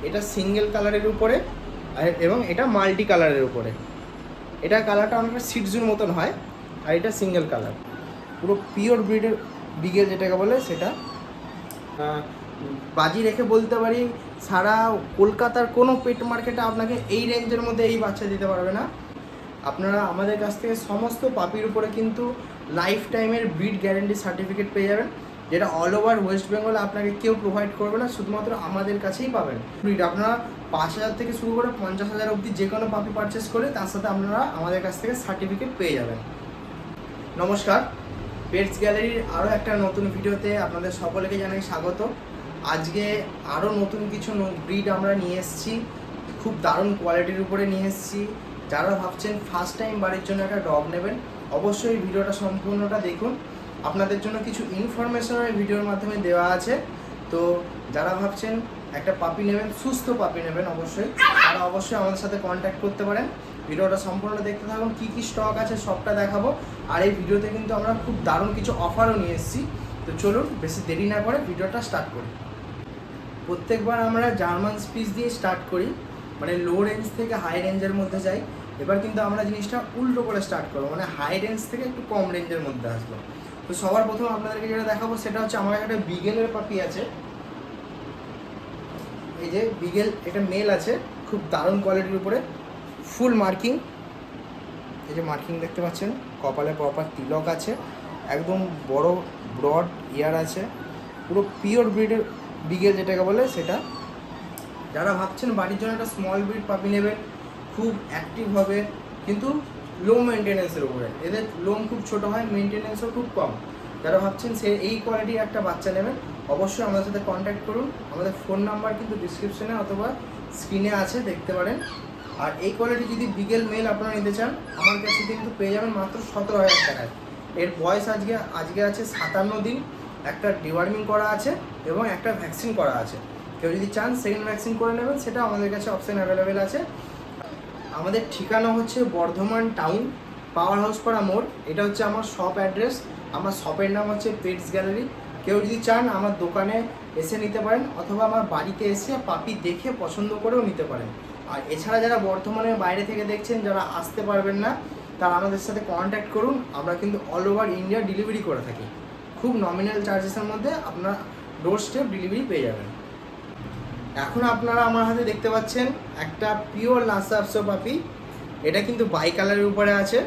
এটা সিঙ্গেল কালারের উপরে এবং এটা মাল্টি কালারের উপরে। এটা কালারটা অনেকটা সিডজুর মতন হয়, আর এটা সিঙ্গেল কালার। পুরো পিওর ব্রিডের বিগেল যেটাকে বলে সেটা। বাজি রেখে বলতে পারি সারা কলকাতার কোনো পেট মার্কেটে আপনাকে এই রেঞ্জের মধ্যে এই বাচ্চা দিতে পারবে না। আপনারা আমাদের কাছ থেকে সমস্ত পাপির উপরে কিন্তু লাইফ টাইমের ব্রিড গ্যারেন্টি সার্টিফিকেট পেয়ে যাবেন, যেটা অল ওভার ওয়েস্ট বেঙ্গলে আপনাকে কেউ প্রোভাইড করবে না, শুধুমাত্র আমাদের কাছেই পাবেন। ব্রিড আপনারা 5,000 থেকে শুরু করে 50,000 অবধি যে কোনো পাপি পারচেস করে তার সাথে আপনারা আমাদের কাছ থেকে সার্টিফিকেট পেয়ে যাবেন। নমস্কার, পেটস গ্যালারির আরও একটা নতুন ভিডিওতে আপনাদের সকলকে জানাই স্বাগত। আজকে আরও নতুন কিছু ব্রিড আমরা নিয়ে এসেছি, খুব দারুণ কোয়ালিটির উপরে নিয়ে এসেছি। যারা ভাবছেন ফার্স্ট টাইম বাড়ির জন্য একটা ডগ নেবেন, অবশ্যই ভিডিওটা সম্পূর্ণটা দেখুন। আপনাদের জন্য কিছু ইনফরমেশন এই ভিডিওর মাধ্যমে দেওয়া আছে। তো যারা ভাবছেন একটা পাপি নেবেন, সুস্থ পাপি নেবেন, অবশ্যই তারা অবশ্যই আমাদের সাথে কন্ট্যাক্ট করতে পারেন। ভিডিওটা সম্পূর্ণ দেখতে থাকুন, কী কী স্টক আছে সবটা দেখাবো। আর এই ভিডিওতে কিন্তু আমরা খুব দারুণ কিছু অফারও নিয়ে এসেছি। তো চলুন বেশি দেরি না করে ভিডিওটা স্টার্ট করি। প্রত্যেকবার আমরা জার্মান স্পিচ দিয়ে স্টার্ট করি, মানে লো রেঞ্জ থেকে হাই রেঞ্জের মধ্যে যাই। এবার কিন্তু আমরা জিনিসটা উল্টো করে স্টার্ট করবো, মানে হাই রেঞ্জ থেকে একটু কম রেঞ্জের মধ্যে আসবো। তো সবার প্রথমে আপনাদেরকে যেটা দেখাবো সেটা হচ্ছে আমার একটা বিগেলের পাপি আছে। এই যে বিগেল, এটা মেল আছে, খুব দারুণ কোয়ালিটির উপরে, ফুল মার্কিং। এই যে মার্কিং দেখতে পাচ্ছেন, কপালে প্রপার তিলক আছে, একদম বড় ব্রড ইয়ার আছে, পুরো পিওর ব্রিডের বিগেল যেটাকে বলে সেটা। যারা ভাবছেন বাড়ির জন্য একটা স্মল ব্রিড পাপি নেবেন, খুব অ্যাক্টিভ হবে কিন্তু লো মেনটেন্যান্সের উপরে, এদের লোম খুব ছোট হয়, মেনটেন্যান্সও খুব কম। যারা ভাবছেন সে এই কোয়ালিটির একটা বাচ্চা নেবেন, অবশ্যই আমাদের সাথে কন্ট্যাক্ট করুন। আমাদের ফোন নাম্বার কিন্তু ডিসক্রিপশনে অথবা স্ক্রিনে আছে, দেখতে পারেন। আর এই কোয়ালিটি যদি বিগেল মেল আপনারা নিতে চান, আমার কাছে কিন্তু পেয়ে যাবেন মাত্র 17,000 টাকায়। এর বয়স আজকে আছে 57 দিন, একটা ডিওয়ার্মিং করা আছে এবং একটা ভ্যাকসিন করা আছে। কেউ যদি চান সেকেন্ড ভ্যাকসিন করে নেবেন, সেটা আমাদের কাছে অপশান অ্যাভেলেবেল আছে। আমাদের ঠিকানা হচ্ছে বর্ধমান টাউন, পাওয়ার হাউস পাড়া মোড়। এটা হচ্ছে আমার শপ অ্যাড্রেস। আমার শপের নাম হচ্ছে পেটস গ্যালারি। কেউ যদি চান আমার দোকানে এসে নিতে পারেন, অথবা আমার বাড়িতে এসে পাপি দেখে পছন্দ করেও নিতে পারেন। আর এছাড়া যারা বর্ধমানের বাইরে থেকে দেখছেন, যারা আসতে পারবেন না, তারা আমাদের সাথে কন্ট্যাক্ট করুন। আমরা কিন্তু অল ওভার ইন্ডিয়া ডেলিভারি করে থাকি, খুব নমিনাল চার্জেসের মধ্যে আপনার ডোর স্টেপ ডেলিভারি পেয়ে যাবেন। এখন আপনারা আমার হাতে দেখতে পাচ্ছেন একটা পিওর লাসা আপসো পাপি। এটা কিন্তু বাই কালারের উপরে আছে।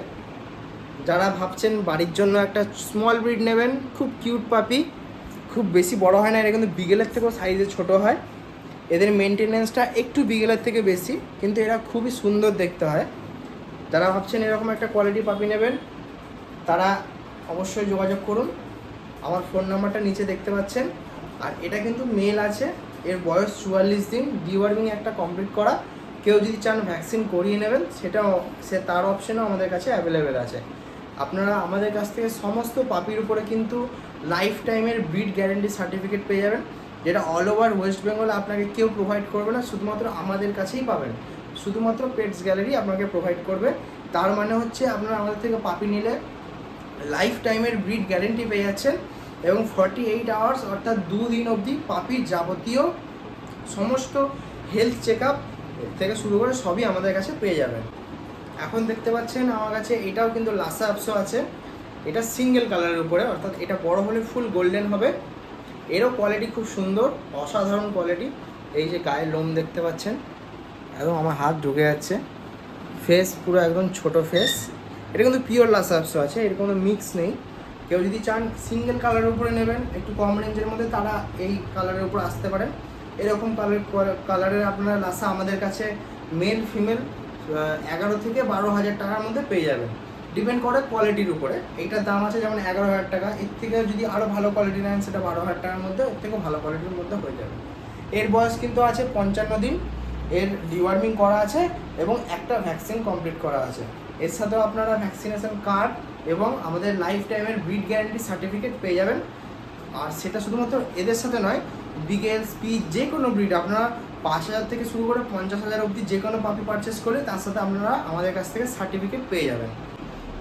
যারা ভাবছেন বাড়ির জন্য একটা স্মল ব্রিড নেবেন, খুব কিউট পাপি, খুব বেশি বড় হয় না, এটা কিন্তু বিগেলের থেকেও সাইজে ছোট হয়। এদের মেনটেনেন্সটা একটু বিগেলের থেকে বেশি, কিন্তু এরা খুবই সুন্দর দেখতে হয়। যারা ভাবছেন এরকম একটা কোয়ালিটি পাপি নেবেন, তারা অবশ্যই যোগাযোগ করুন। আমার ফোন নাম্বারটা নিচে দেখতে পাচ্ছেন। আর এটা কিন্তু মেল আছে, এর বয়স 44 দিন, ডিওয়ার্মিং একটা কমপ্লিট করা। কেউ যদি চান ভ্যাকসিন করিয়ে নেবেন, সেটাও তার অপশানও আমাদের কাছে অ্যাভেলেবেল আছে। আপনারা আমাদের কাছ থেকে সমস্ত পাপির উপরে কিন্তু লাইফ টাইমের ব্রিড গ্যারেন্টি সার্টিফিকেট পেয়ে যাবেন, যেটা অল ওভার ওয়েস্ট বেঙ্গলে আপনাকে কেউ প্রোভাইড করবে না, শুধুমাত্র আমাদের কাছেই পাবেন। শুধুমাত্র পেটস গ্যালারি আপনাকে প্রোভাইড করবে। তার মানে হচ্ছে আপনারা আমাদের থেকে পাপি নিলে লাইফ টাইমের ব্রিড গ্যারেন্টি পেয়ে যাচ্ছেন, এবং 48 আওয়ার্স অর্থাৎ 2 দিন অবধি পাপির যাবতীয় সমস্ত হেলথ চেক আপ থেকে শুরু করে সবই আমাদের কাছে পেয়ে যাবেন। এখন দেখতে পাচ্ছেন আমার কাছে এটাও কিন্তু লাসা আপসো আছে। এটা সিঙ্গেল কালারের উপরে, অর্থাৎ এটা বড় হলে ফুল গোল্ডেন হবে। এরও কোয়ালিটি খুব সুন্দর, অসাধারণ কোয়ালিটি। এই যে গায়ের লোম দেখতে পাচ্ছেন, একদম আমার হাত ঢুকে যাচ্ছে। ফেস পুরো একদম ছোট ফেস। এটা কিন্তু পিওর লাসা আপসো আছে, এর কোনো মিক্স নেই। কেউ যদি চান সিঙ্গেল কালারের উপরে নেবেন, একটু কম রেঞ্জের মধ্যে, তারা এই কালারের উপর আসতে পারেন। এরকম কালারের আপনারা লাসা আমাদের কাছে মেল ফিমেল 11 থেকে 12,000 টাকার মধ্যে পেয়ে যাবেন। ডিপেন্ড করে কোয়ালিটির উপরে। এইটার দাম আছে যেমন 11,000 টাকা, এর থেকে যদি আরও ভালো কোয়ালিটি নেন সেটা 12,000 টাকার মধ্যে, এর থেকে ভালো কোয়ালিটির মধ্যে হয়ে যাবে। এর বয়স কিন্তু আছে 55 দিন, এর ডিওয়ার্মিং করা আছে এবং একটা ভ্যাকসিন কমপ্লিট করা আছে। এর সাথেও আপনারা ভ্যাকসিনেশন কার্ড এবং আমাদের লাইফ টাইমের ব্রিড গ্যারেন্টি সার্টিফিকেট পেয়ে যাবেন। আর সেটা শুধুমাত্র এদের সাথে নয়, বিগেল স্পিচ যে কোনো ব্রিড আপনারা 5,000 থেকে শুরু করে 50,000 অবধি যে কোনো পাপি পারচেস করে তার সাথে আপনারা আমাদের কাছ থেকে সার্টিফিকেট পেয়ে যাবেন।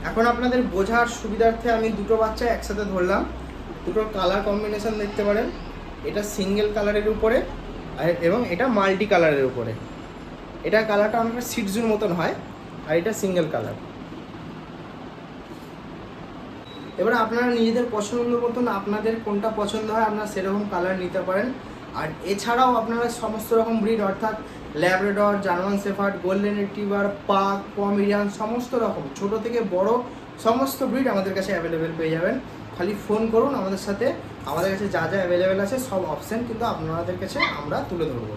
এখন আপনাদের বোঝার সুবিধার্থে আমি দুটো বাচ্চা একসাথে ধরলাম। দুটোর কালার কম্বিনেশন দেখতে পারেন। এটা সিঙ্গেল কালারের উপরে, এবং এটা মাল্টি কালারের উপরে। এটা কালারটা অনেকটা সিডজুর মতন হয়, আর এটা সিঙ্গেল কালার। এবারে আপনারা নিজেদের পছন্দ মতন আপনাদের কোনটা পছন্দ হয় আপনারা সেরকম কালার নিতে পারেন। আর এছাড়াও আপনারা সমস্ত রকম ব্রিড অর্থাৎ Labrador, German shepherd, golden retriever, pug, Pomeranian সমস্ত রকম ছোট থেকে বড় সমস্ত ব্রিড আমাদের কাছে অ্যাভেলেবেল পেয়ে যাবেন। খালি ফোন করুন আমাদের সাথে, আমাদের কাছে যা যা অ্যাভেলেবেল আছে সব অপশান কিন্তু আপনাদের কাছে আমরা তুলে ধরবো।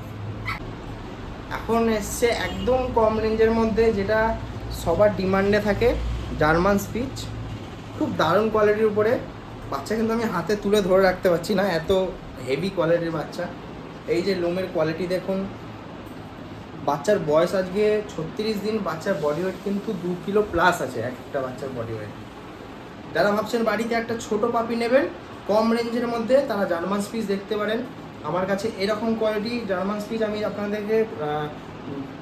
এখন এসছে একদম কম রেঞ্জের মধ্যে যেটা সবার ডিমান্ডে থাকে, জার্মান স্পিচ। খুব দারুণ কোয়ালিটির উপরে বাচ্চা, কিন্তু আমি হাতে তুলে ধরে রাখতে পারছি না, এত হেভি কোয়ালিটির বাচ্চা। এই যে লোমের কোয়ালিটি দেখুন, বাচ্চার বয়স আজকে 36 দিন, বাচ্চার বডি ওয়েট কিন্তু 2 কিলো প্লাস আছে একটা বাচ্চার বডি ওয়েট। যারা ভাবছেন বাড়িতে একটা ছোট পাপি নেবেন কম রেঞ্জের মধ্যে, তারা জার্মান স্পিচ দেখতে পারেন। আমার কাছে এরকম কোয়ালিটি জার্মান স্পিচ আমি আপনাদেরকে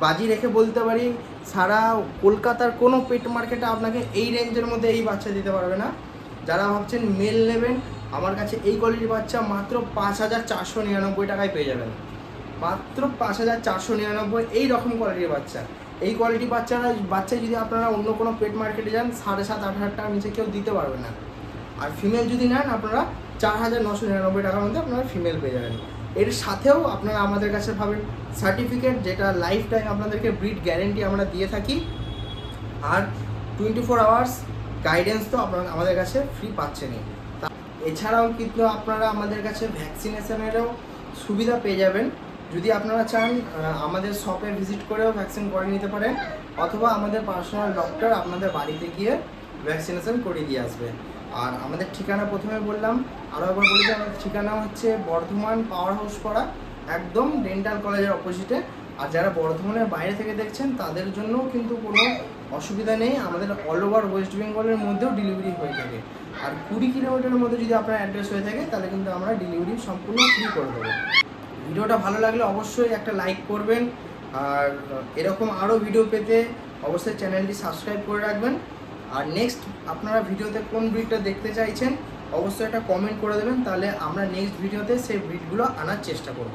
বাজি রেখে বলতে পারি সারা কলকাতার কোনো পেট মার্কেটে আপনাকে এই রেঞ্জের মধ্যে এই বাচ্চা দিতে পারবে না। যারা ভাবছেন মেল নেবেন, আমার কাছে এই কোয়ালিটির বাচ্চা মাত্র 5,499 টাকায় পেয়ে যাবেন। মাত্র 5,499 এই রকম কোয়ালিটির বাচ্চা। এই কোয়ালিটির বাচ্চা যদি আপনারা অন্য কোনো পেট মার্কেটে যান 7,500-8,000 টাকার নিচে কেউ দিতে পারবে না। আর ফিমেল যদি নেন আপনারা 4,999 টাকার মধ্যে আপনারা ফিমেল পেয়ে যাবেন। এর সাথেও আপনারা আমাদের কাছে পাবেন সার্টিফিকেট, যেটা লাইফ টাইম আপনাদেরকে ব্রিড গ্যারেন্টি আমরা দিয়ে থাকি। আর 24 আওয়ার্স গাইডেন্স তো আপনারা আমাদের কাছে ফ্রি পাচ্ছেনই। এছাড়াও কিন্তু আপনারা আমাদের কাছে ভ্যাকসিনেশনেরও সুবিধা পেয়ে যাবেন। যদি আপনারা চান আমাদের শপে ভিজিট করেও ভ্যাকসিন করে নিতে পারেন, অথবা আমাদের পার্সোনাল ডক্টর আপনাদের বাড়িতে গিয়ে ভ্যাকসিনেশন করে দিয়ে আসবে। আর আমাদের ঠিকানা প্রথমে বললাম, আরও একবার বলি যে আমাদের ঠিকানা হচ্ছে বর্ধমান পাওয়ার হাউস পাড়া, একদম ডেন্টাল কলেজের অপোজিটে। আর যারা বর্ধমানের বাইরে থেকে দেখছেন তাদের জন্যও কিন্তু কোনো অসুবিধা নেই, আমাদের অল ওভার ওয়েস্ট বেঙ্গলের মধ্যেও ডেলিভারি হয়ে থাকে। আর 20 কিলোমিটারের মধ্যে যদি আপনার অ্যাড্রেস হয়ে থাকে তাহলে কিন্তু আমরা ডেলিভারি সম্পূর্ণ ফ্রি করে দেবো। ভিডিওটা ভালো লাগলে অবশ্যই একটা লাইক করবেন, আর এরকম আরও ভিডিও পেতে অবশ্যই চ্যানেলটি সাবস্ক্রাইব করে রাখবেন। আর নেক্সট আপনারা ভিডিওতে কোন ব্রিডটা দেখতে চাইছেন অবশ্যই একটা কমেন্ট করে দেবেন, তাহলে আমরা নেক্সট ভিডিওতে সেই ব্রিডগুলো আনার চেষ্টা করব।